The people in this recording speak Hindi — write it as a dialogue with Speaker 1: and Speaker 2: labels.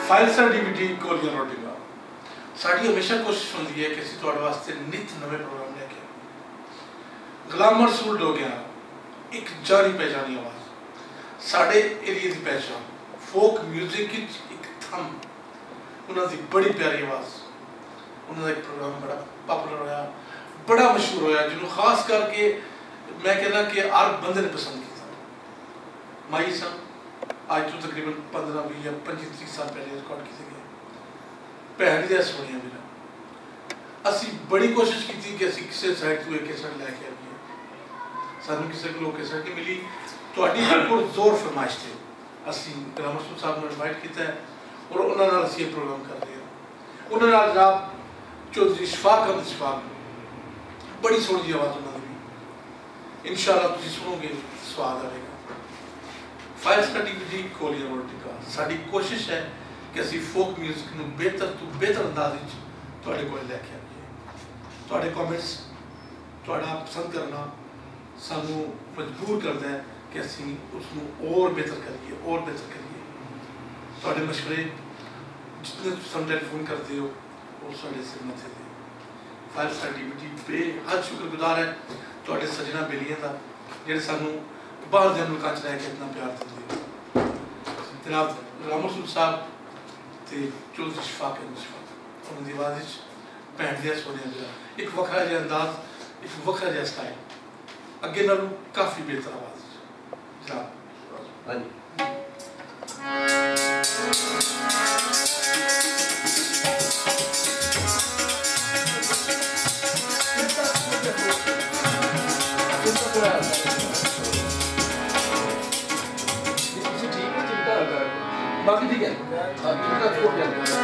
Speaker 1: फाइल डीवीडी कोलियां रोटियां साड़ी हमेशा कोशिश होती है कि असं तुहाडे वास्ते नित नवे प्रोग्राम लेके गुलाम रसूल डोगिया एक जानी पहचानी आवाज़ साढ़े एरिए की पहचान फोक म्यूजिक एक थम उन्होंने बड़ी प्यारी आवाज़ उन्होंने एक प्रोग्राम बड़ा पॉपुलर होया बड़ा मशहूर होया जिन्होंने खास करके मैं कहना कि हर बंदे ने पसंद किया माई सन आज तो तकरीबन 15-20 या 25-30 साल पहले रिकॉर्ड की गई भैन दिया सुनिया मेरा असी बड़ी कोशिश की थी कि असी किसी साइड तो एक कैसेट लैके आइए सानू किसी को कैसेट नहीं मिली थोड़ी बिल्कुल जोर फरमाइश थे असी गुलाम रसूल साहब ने इनवाइट किया और उन्होंने असी प्रोग्राम कर दिया उन्होंने जनाब चौधरी शफाक अहमद शफाक बड़ी सोहनी आवाज़ उन्होंने भी इंशाअल्लाह तुम सुनोगे स्वाद आएगा फाइल स्टडी विधि कोलियां रोटिका साड़ी कोशिश है कि असी फोक म्यूजिक को बेहतर तो बेहतर अंदाज थोड़े को लैके आइए थोड़े कॉमेंट्स थोड़ा पसंद करना सानू मजबूर करता है कि असी उसको और बेहतर करिए थोड़े मशवरे जितने तुम टेलीफोन करते हो वो साढ़े सिर मथे दे फाइल स्टडी विधि बेहद शुक्रगुजार है थोड़े सजना बेलियां का जेडे सानू बाहर के मुल्कों च रह के इतना प्यार देते जनाब गुलाम रसूल साहब ते चौधरी शफाक अहमद शफाक उन्होंने आवाज़ भैन दिया सोने एक वखरा जिहा अंदाज एक वखरा जिहा स्टाइल अगे नालों काफ़ी बेहतर आवाज़ जनाब हाँ
Speaker 2: बाकी ठीक है